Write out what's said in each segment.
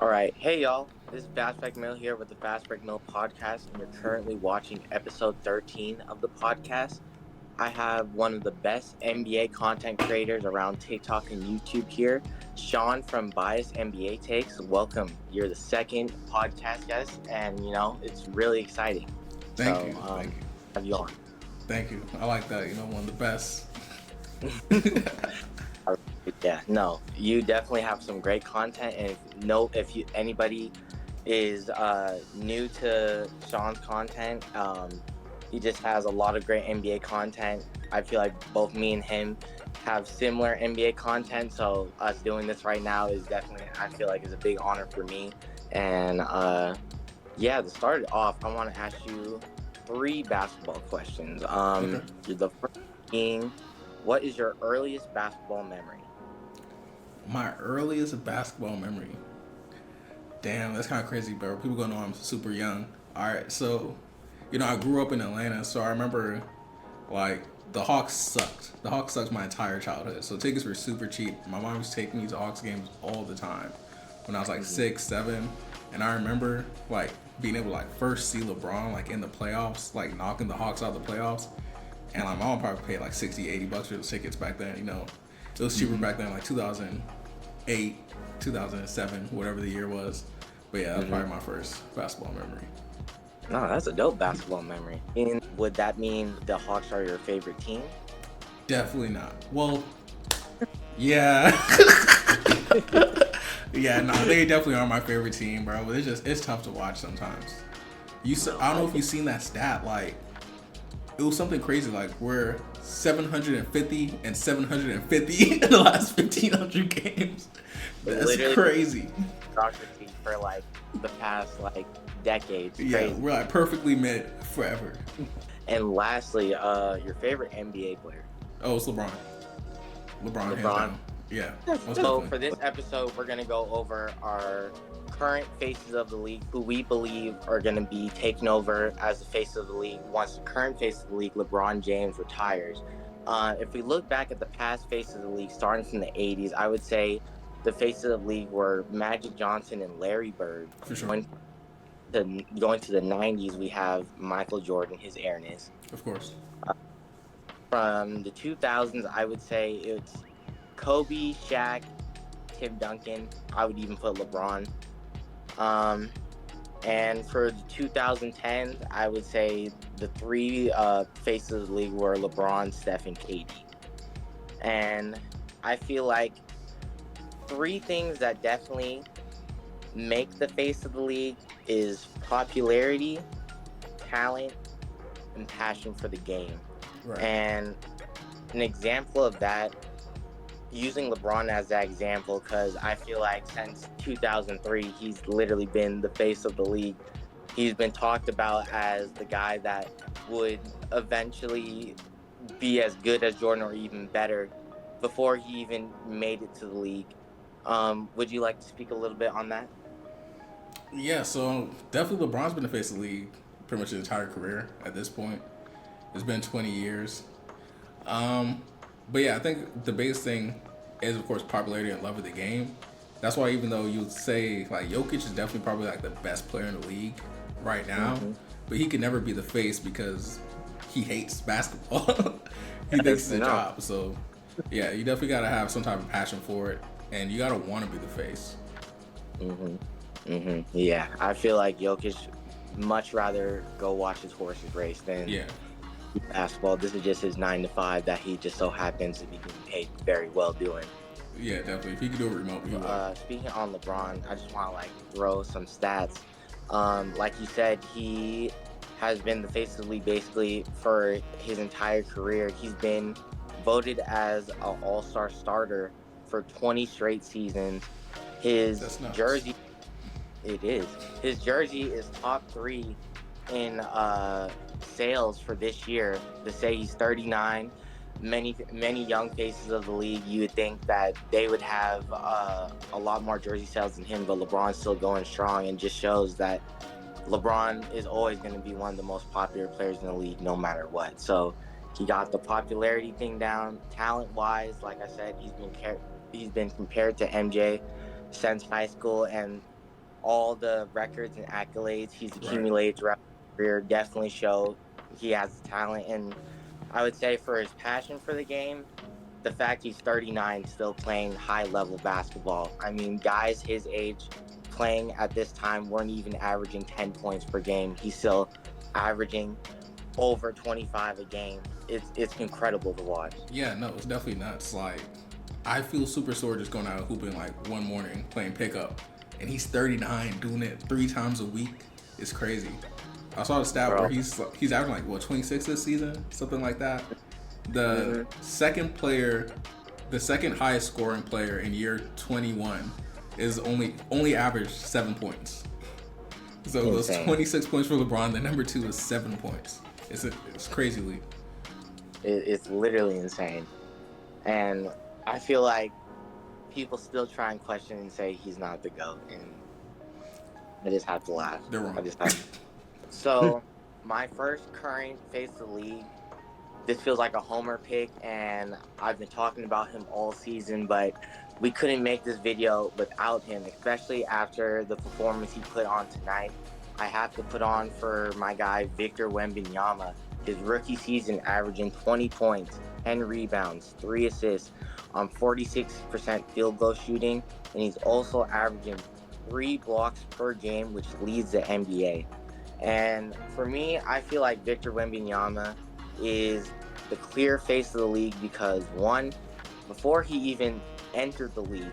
All right. Hey, y'all. This is Fastbreak Mil here with the Fastbreak Mil Podcast, and you're currently watching episode 13 of the podcast. I have one of the best NBA content creators around TikTok and YouTube here, Sean from Bias NBA Takes. Welcome. You're the second podcast guest, and it's really exciting. Thank So, you, thank you, have you on? thank you. I like that. One of the best. Yeah, no, you definitely have some great content, and if anybody is new to Sean's content, he just has a lot of great NBA content. I feel like both me and him have similar NBA content, so us doing this right now is definitely, I feel like, is a big honor for me. And yeah, to start it off, I want to ask you three basketball questions. Okay. The first being, what is your earliest basketball memory? My earliest basketball memory. Damn, that's kind of crazy, bro. People gonna know I'm super young. All right, so I grew up in Atlanta, so I remember like the Hawks sucked. The Hawks sucked my entire childhood. So tickets were super cheap. My mom used to take me to Hawks games all the time when I was like 6, 7, and I remember like being able to like first see LeBron like in the playoffs, like knocking the Hawks out of the playoffs. And my mom probably paid like 60, $80 for those tickets back then. It was cheaper back then, like 2008, 2007, whatever the year was. But yeah, that's probably my first basketball memory. No, that's a dope basketball memory. And would that mean the Hawks are your favorite team? Definitely not. Well, yeah. Yeah, no, they definitely are my favorite team, bro. But it's tough to watch sometimes. I don't know if you've seen that stat, like, it was something crazy, like we're 750 and 750 in the last 1,500 games. That's Literally crazy. democracy for like the past like decades. Yeah, Crazy. we're like perfectly mid forever. And lastly, your favorite NBA player? Oh, it's LeBron. LeBron, hands down. Yeah, most So definitely. for this episode, we're gonna go over our current faces of the league, who we believe are gonna be taking over as the face of the league once the current face of the league, LeBron James, retires. If we look back at the past faces of the league, starting from the '80s, I would say the faces of the league were Magic Johnson and Larry Bird. For sure. Going to the '90s, we have Michael Jordan, his airness. Of course. From the 2000s, I would say it's Kobe, Shaq, Tim Duncan. I would even put LeBron. And for the 2010s, I would say the three faces of the league were LeBron, Steph, and KD. And I feel like three things that definitely make the face of the league is popularity, talent, and passion for the game. Right. And an example of that, using LeBron as that example, because I feel like since 2003, he's literally been the face of the league. He's been talked about as the guy that would eventually be as good as Jordan or even better before he even made it to the league. Would you like to speak a little bit on that? Yeah, so definitely LeBron's been the face of the league pretty much his entire career at this point. It's been 20 years. But yeah, I think the biggest thing is, of course, popularity and love of the game. That's why even though you would say, like, Jokic is definitely probably, like, the best player in the league right now, but he could never be the face because he hates basketball. He thinks it's a job. So, yeah, you definitely got to have some type of passion for it, and you got to want to be the face. Yeah, I feel like Jokic much rather go watch his horses race than basketball. This is just his 9 to 5 that he just so happens to be getting paid very well doing. Yeah, definitely. If he could do it remotely, he would. Speaking on LeBron, I just want to throw some stats. Like you said, he has been the face of the league basically for his entire career. He's been voted as an all-star starter for 20 straight seasons. His jersey, his jersey is top 3 in sales for this year. To say he's 39, many young faces of the league, you would think that they would have a lot more jersey sales than him, but LeBron's still going strong, and just shows that LeBron is always going to be one of the most popular players in the league no matter what. So he got the popularity thing down. Talent wise, like I said, he's been compared to MJ since high school, and all the records and accolades he's Right. accumulated throughout his career definitely show he has the talent. And I would say for his passion for the game, the fact he's 39 still playing high level basketball. I mean, guys his age playing at this time weren't even averaging 10 points per game. He's still averaging over 25 a game. It's incredible to watch. Yeah, no, it's definitely nuts. Like, I feel super sore just going out hooping like one morning playing pickup, and he's 39 doing it 3 times a week. It's crazy. I saw the stat where he's averaging like what 26 this season, something like that. The second highest scoring player in year 21 is only averaged 7 points. So it was 26 points for LeBron. The number 2 is 7 points. It's crazy league. It's literally insane. And I feel like people still try and question and say he's not the GOAT, and I just have to laugh. They're wrong. So, my first current face of the league, this feels like a homer pick, and I've been talking about him all season, but we couldn't make this video without him, especially after the performance he put on tonight. I have to put on for my guy, Victor Wembanyama. His rookie season averaging 20 points, 10 rebounds, 3 assists on 46% field goal shooting, and he's also averaging 3 blocks per game, which leads the NBA. And for me, I feel like Victor Wembanyama is the clear face of the league because, one, before he even entered the league,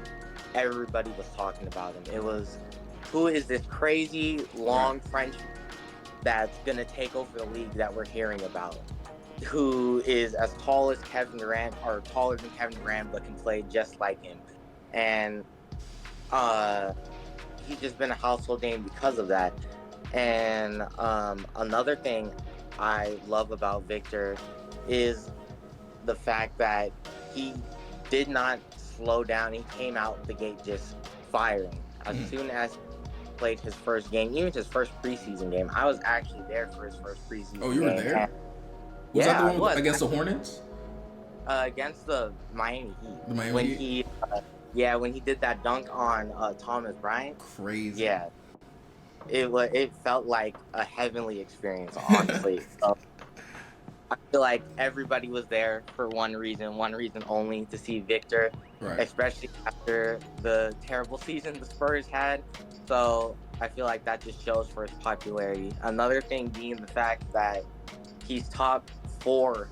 everybody was talking about him. It was, who is this crazy long Frenchman that's going to take over the league that we're hearing about, who is as tall as Kevin Durant, or taller than Kevin Durant, but can play just like him. And he's just been a household name because of that. And another thing I love about Victor is the fact that he did not slow down. He came out the gate just firing. As soon as he played his first game, even his first preseason game, I was actually there for his first preseason game. Oh, you were there? Was that the one against the Hornets? Against the Miami Heat. The Miami when Heat? when he did that dunk on Thomas Bryant. Crazy. Yeah. It felt like a heavenly experience, honestly. So, I feel like everybody was there for one reason only, to see Victor, especially after the terrible season the Spurs had. So I feel like that just shows for his popularity. Another thing being the fact that he's top 4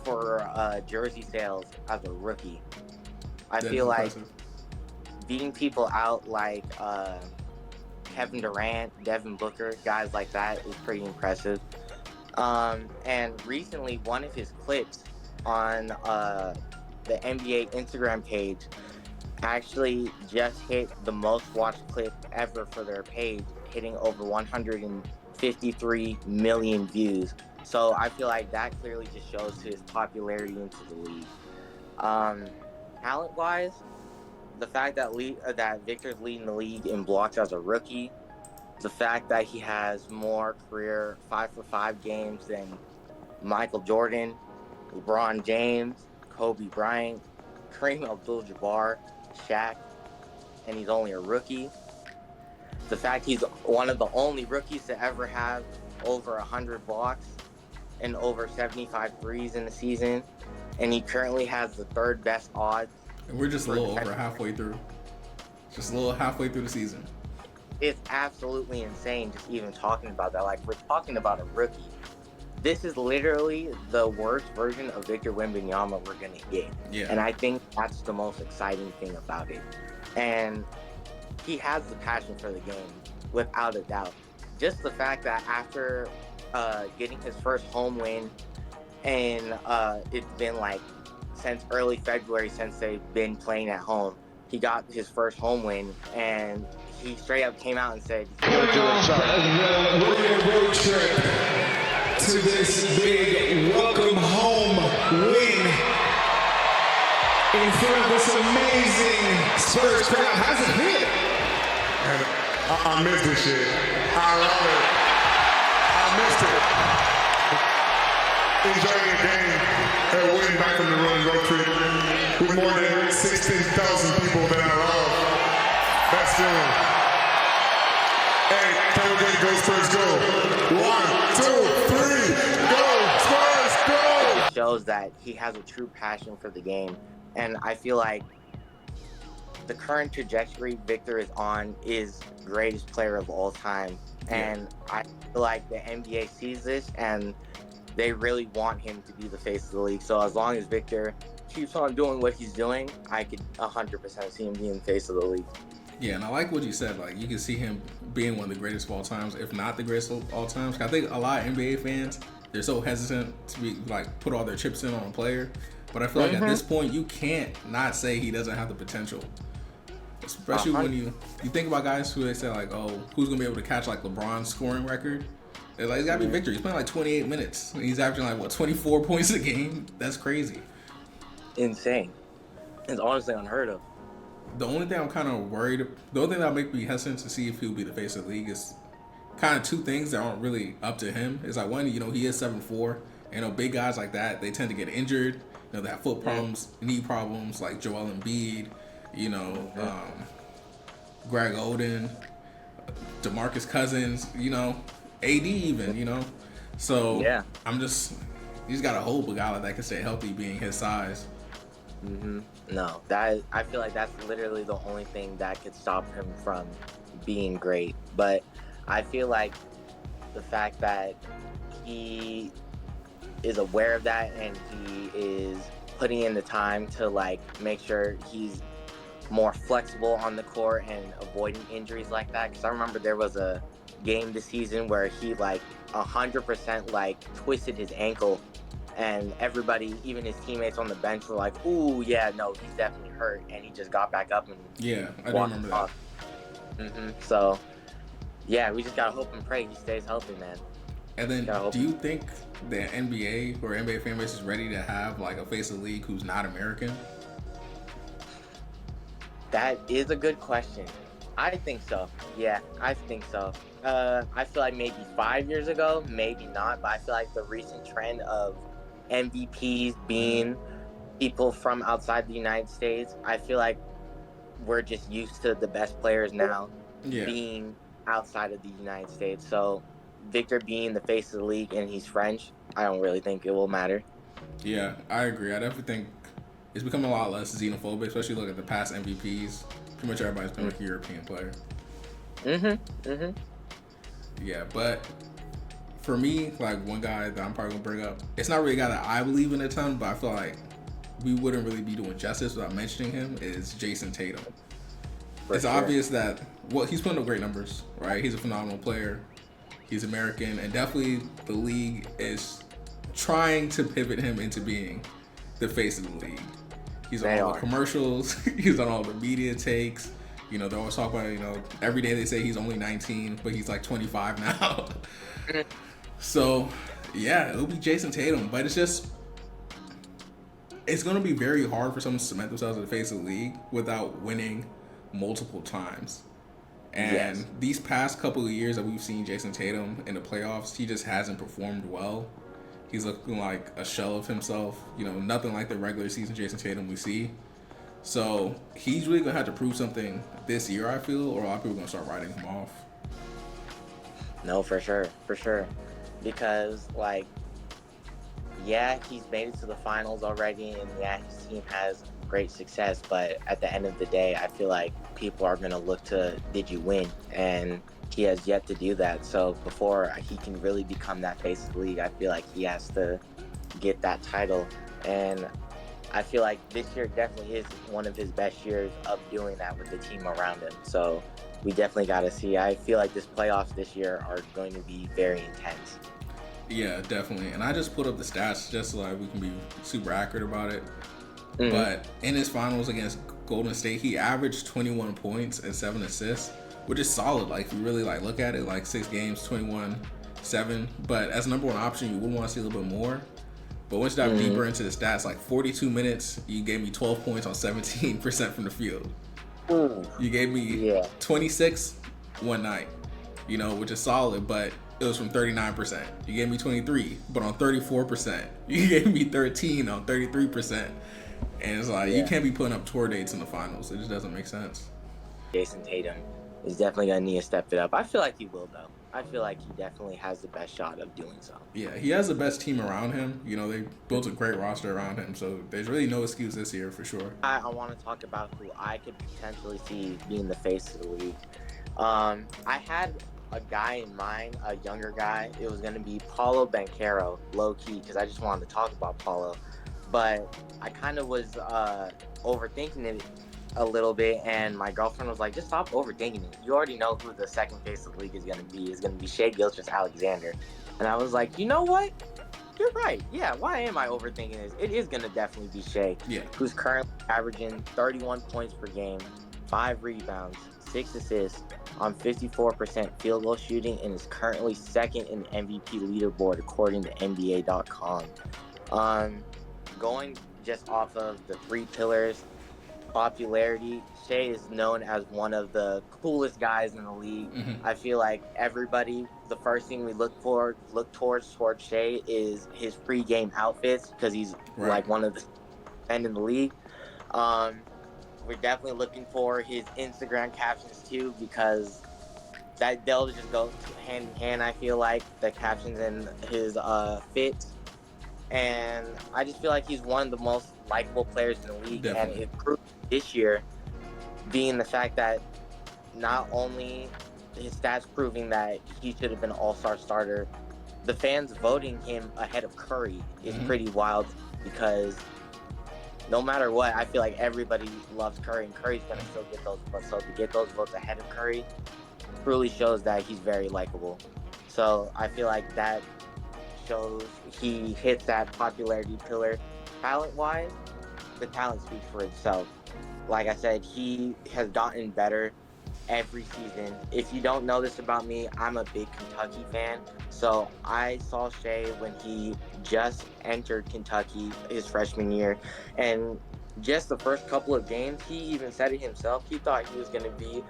for jersey sales as a rookie. I feel like beating people out like Kevin Durant, Devin Booker, guys like that is pretty impressive. And recently, one of his clips on the NBA Instagram page actually just hit the most watched clip ever for their page, hitting over 153 million views. So I feel like that clearly just shows his popularity into the league. Talent-wise, the fact that that Victor's leading the league in blocks as a rookie, the fact that he has more career 5-for-5 games than Michael Jordan, LeBron James, Kobe Bryant, Kareem Abdul-Jabbar, Shaq, and he's only a rookie. The fact he's one of the only rookies to ever have over 100 blocks and over 75 threes in the season, and he currently has the 3rd best odds. And we're just a little over halfway through. Just a little halfway through the season. It's absolutely insane just even talking about that. Like, we're talking about a rookie. This is literally the worst version of Victor Wembanyama we're going to get. Yeah. And I think that's the most exciting thing about it. And he has the passion for the game, without a doubt. Just the fact that after getting his first home win, and it's been like since early February since they've been playing at home, he got his first home win, and he straight up came out and said, "We're doing a road trip to this big welcome home win in front of this amazing Spurs crowd." How's it feel? I missed this shit. I love it. I missed it. Enjoying the game and winning back from the road trip with more than 16,000 people that I love. That's feeling. shows that he has a true passion for the game. And I feel like the current trajectory Victor is on is greatest player of all time. And I feel like the NBA sees this and they really want him to be the face of the league. So as long as Victor keeps on doing what he's doing, I could 100% see him being the face of the league. Yeah, and I like what you said. Like, you can see him being one of the greatest of all times, if not the greatest of all times. I think a lot of NBA fans, they're so hesitant to be like put all their chips in on a player. But I feel like at this point, you can't not say he doesn't have the potential. Especially when you think about guys who they say like, oh, who's gonna be able to catch like LeBron's scoring record? They're like, it's gotta be Victor. He's playing like 28 minutes. He's averaging like 24 points a game. That's crazy. Insane. It's honestly unheard of. The only thing I'm kind of worried, the only thing that make me hesitant to see if he'll be the face of the league is kind of two things that aren't really up to him. It's like, one, he is 7'4", and big guys like that, they tend to get injured. They have foot problems, knee problems, like Joel Embiid, Greg Oden, DeMarcus Cousins, AD even, So yeah. you just gotta hope a guy like that can stay healthy, being his size. No, I feel like that's literally the only thing that could stop him from being great. But I feel like the fact that he is aware of that and he is putting in the time to like make sure he's more flexible on the court and avoiding injuries like that. Because I remember there was a game this season where he like 100% like twisted his ankle. And everybody, even his teammates on the bench, were like, "Ooh, yeah, no, he's definitely hurt." And he just got back up and I do remember off. So, yeah, we just gotta hope and pray he stays healthy, man. And then, do you think the NBA or NBA fan base is ready to have like a face of the league who's not American? That is a good question. I think so. Yeah, I think so. I feel like maybe 5 years ago, maybe not, but I feel like the recent trend of MVPs being people from outside the United States, I feel like we're just used to the best players now being outside of the United States. So Victor being the face of the league and he's French, I don't really think it will matter. Yeah, I agree. I definitely think it's become a lot less xenophobic, especially look at the past MVPs. Pretty much everybody's been like a European player. Yeah, but for me, like one guy that I'm probably gonna bring up, it's not really a guy that I believe in a ton, but I feel like we wouldn't really be doing justice without mentioning him, is Jayson Tatum. It's obvious that, he's putting up great numbers, right? He's a phenomenal player. He's American, and definitely the league is trying to pivot him into being the face of the league. He's on all the commercials. He's on all the media takes. They're always talking about, every day they say he's only 19, but he's like 25 now. So, yeah, it'll be Jayson Tatum. But it's going to be very hard for someone to cement themselves at the face of the league without winning multiple times. And these past couple of years that we've seen Jayson Tatum in the playoffs, he just hasn't performed well. He's looking like a shell of himself. Nothing like the regular season Jayson Tatum we see. So he's really going to have to prove something this year, I feel, or a lot of people are going to start writing him off. No, for sure. Because, he's made it to the finals already, and his team has great success, but at the end of the day, I feel like people are going to look to, did you win? And he has yet to do that. So before he can really become that face of the league, I feel like he has to get that title. And I feel like this year definitely is one of his best years of doing that with the team around him. So we definitely got to see. I feel like this playoffs this year are going to be very intense. Yeah, definitely. And I just put up the stats just so we can be super accurate about it. But in his finals against Golden State, he averaged 21 points and 7 assists, which is solid. If you really look at it, 6 games, 21-7. But as number one option, you would want to see a little bit more. But once you dive deeper into the stats, 42 minutes, you gave me 12 points on 17% from the field. You gave me 26 one night, which is solid, but it was from 39%. You gave me 23, but on 34%. You gave me 13 on 33%. And it's you can't be putting up tour dates in the finals. It just doesn't make sense. Jayson Tatum is definitely going to need to step it up. I feel like he will, though. I feel like he definitely has the best shot of doing so. Yeah, he has the best team around him. You know, they built a great roster around him, so there's really no excuse this year for sure. I want to talk about who I could potentially see being the face of the league. I had a guy in mind, a younger guy. It was going to be Paulo Banchero, low-key, because I just wanted to talk about Paulo. But I kind of was overthinking it a little bit, and my girlfriend was like, just stop overthinking it. You already know who the second face of the league is going to be. It's going to be Shay GilAlexander. And I was like, you know what? You're right. Yeah, why am I overthinking this? It is going to definitely be Shay, who's currently averaging 31 points per game, 5 rebounds, 6 assists on 54% field goal shooting, and is currently second in the MVP leaderboard according to NBA.com. Going just off of the 3 pillars, popularity, Shay is known as one of the coolest guys in the league. I feel like everybody, the first thing we look towards Shay is his pre-game outfits, because he's like one of the men in the league. We're definitely looking for his Instagram captions too, because that they'll just go hand in hand. I feel like the captions and his fits. And I just feel like he's one of the most likable players in the league. Definitely. And it proved this year, being the fact that not only his stats proving that he should have been an all-star starter, the fans voting him ahead of Curry is pretty wild, because no matter what, I feel like everybody loves Curry, and Curry's going to still get those votes. So to get those votes ahead of Curry truly shows that he's very likable. So I feel like that shows he hits that popularity pillar. Talent-wise, the talent speaks for itself. Like I said, he has gotten better every season. If you don't know this about me, I'm a big Kentucky fan. So I saw Shay when he just entered Kentucky his freshman year. And just the first couple of games, he even said it himself. He thought he was going to be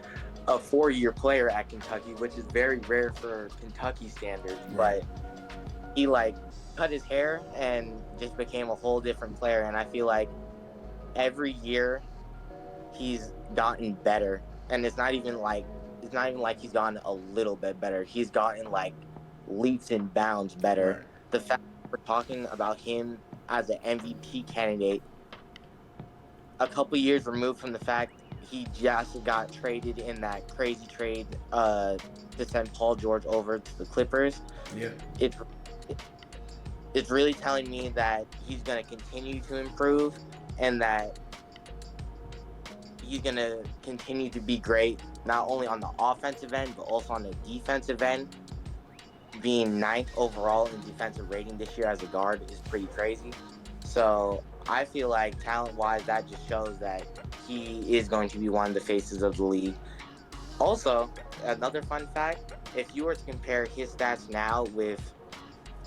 a 4-year player at Kentucky, which is very rare for Kentucky standards. But he cut his hair and just became a whole different player. And I feel like every year he's gotten better, and it's not even like he's gotten a little bit better. He's gotten leaps and bounds better. The fact that we're talking about him as an MVP candidate a couple years removed from the fact he just got traded in that crazy trade to send Paul George over to the Clippers. It's really telling me that he's going to continue to improve, and that he's going to continue to be great, not only on the offensive end, but also on the defensive end. Being 9th overall in defensive rating this year as a guard is pretty crazy. So I feel like talent-wise, that just shows that he is going to be one of the faces of the league. Also, another fun fact, if you were to compare his stats now with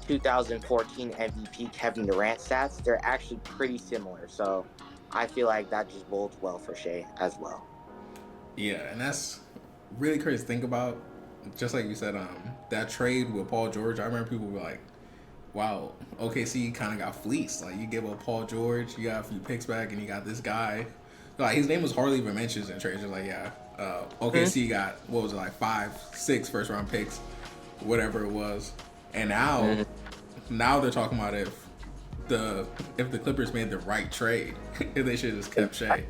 2014 MVP Kevin Durant stats, they're actually pretty similar. So I feel like that just bodes well for Shay as well. Yeah, and that's really crazy to think about. Just like you said, that trade with Paul George, I remember people were like, wow, OKC kind of got fleeced. Like, you give up Paul George, you got a few picks back, and you got this guy. Like, his name was hardly even mentioned in trades. Like, OKC got, 5-6 first-round picks, whatever it was. And now they're talking about if the Clippers made the right trade, if they should have just kept Shay.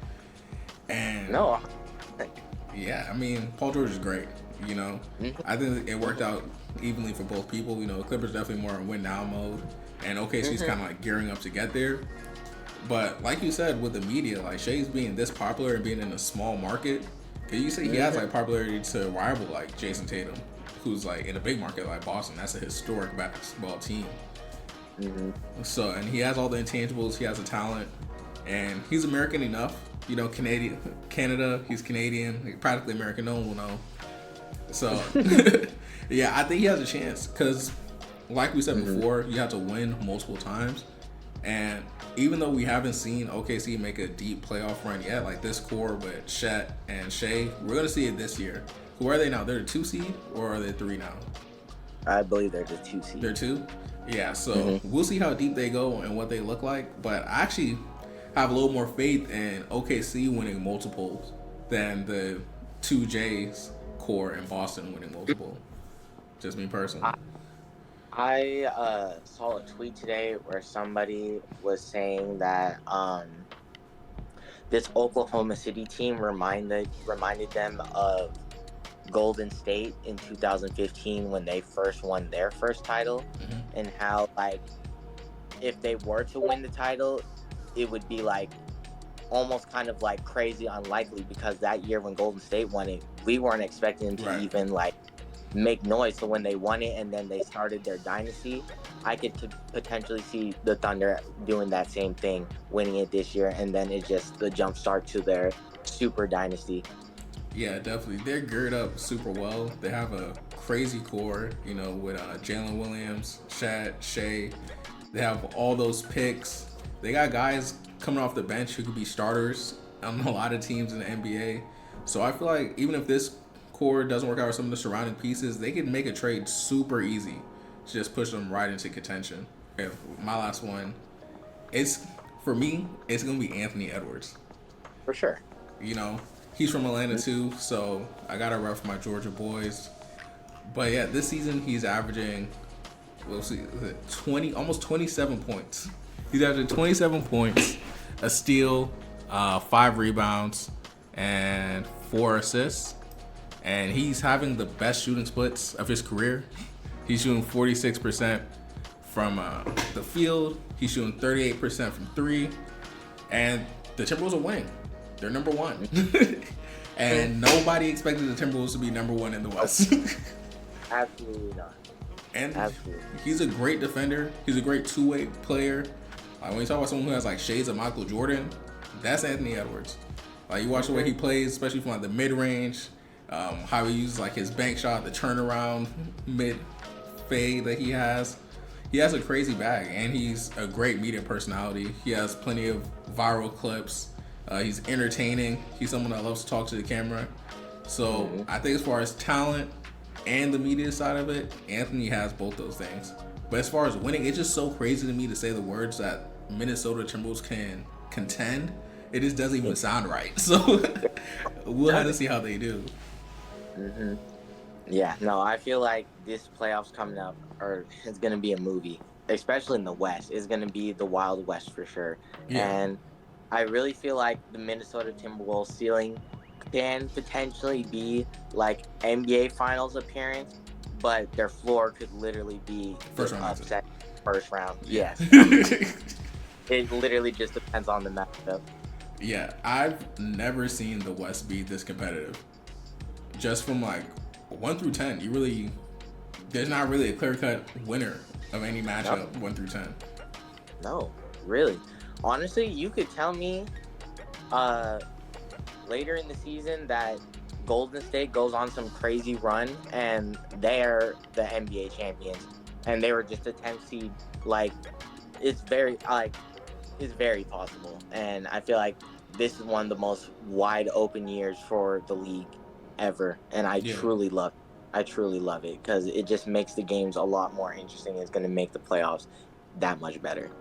And yeah, I mean, Paul George is great. You know, I think it worked out evenly for both people. You know, the Clippers definitely more in win now mode, and OKC's kind of gearing up to get there. But like you said, with the media, Shay's being this popular and being in a small market, can you say he has popularity to rival Jayson Tatum, who's in a big market like Boston? That's a historic basketball team. So, and he has all the intangibles. He has the talent, and he's American enough. You know, Canada. He's Canadian, practically American. No one will know. So, yeah, I think he has a chance because, like we said before, you have to win multiple times. And even though we haven't seen OKC make a deep playoff run yet, like this core with Chet and Shay, we're going to see it this year. Who are they now? They're a 2 seed, or are they 3 now? I believe they're the 2 seed. They're 2? Yeah, so we'll see how deep they go and what they look like. But I actually have a little more faith in OKC winning multiples than the 2 J's core in Boston winning multiple. Just me personally. I saw a tweet today where somebody was saying that this Oklahoma City team reminded them of Golden State in 2015 when they first won their first title, and how like if they were to win the title, it would be like almost kind of like crazy unlikely, because that year when Golden State won it, we weren't expecting them to Right. even like make noise. So when they won it and then they started their dynasty, I could potentially see the Thunder doing that same thing, winning it this year, and then it's just the jump start to their super dynasty. Yeah, definitely. They're geared up super well. They have a crazy core, you know, with Jalen Williams, Shay. They have all those picks. They got guys coming off the bench who could be starters on a lot of teams in the NBA. So I feel like even if this core doesn't work out with some of the surrounding pieces, they can make a trade super easy to just push them right into contention. If my last one, for me, it's gonna be Anthony Edwards. For sure. You know, he's from Atlanta too, so I gotta rep for my Georgia boys. But yeah, this season he's averaging, we'll see, almost 27 points. He's averaging 27 points, a steal, 5 rebounds, and 4 assists. And he's having the best shooting splits of his career. He's shooting 46% from the field. He's shooting 38% from 3. And the Timberwolves are winning. They're number 1. And nobody expected the Timberwolves to be number 1 in the West. Absolutely not. And Absolutely. he's a great defender. He's a great two-way player. When you talk about someone who has like shades of Michael Jordan, that's Anthony Edwards. Like you watch the way he plays, especially from like the mid-range, how he uses like his bank shot, the turnaround mid fade that he has. He has a crazy bag, and he's a great media personality. He has plenty of viral clips. He's entertaining. He's someone that loves to talk to the camera. So I think as far as talent and the media side of it, Anthony has both those things. But as far as winning, it's just so crazy to me to say the words that Minnesota Timberwolves can contend. It just doesn't even sound right. So we'll have to see how they do. Mm-hmm. Yeah, no, I feel like this playoffs coming up it's going to be a movie, especially in the West. It's going to be the Wild West for sure. Yeah. And I really feel like the Minnesota Timberwolves ceiling can potentially be like NBA Finals appearance, but their floor could literally be First round upset first round. Yeah. Yes. It literally just depends on the matchup. Yeah, I've never seen the West be this competitive. Just from like 1 through 10, there's not really a clear-cut winner of any matchup 1 through 10. No, really. Honestly, you could tell me later in the season that Golden State goes on some crazy run and they're the NBA champions, and they were just a 10th seed. Like, it's very possible, and I feel like this is one of the most wide open years for the league ever, and I truly love it because it just makes the games a lot more interesting. It's going to make the playoffs that much better.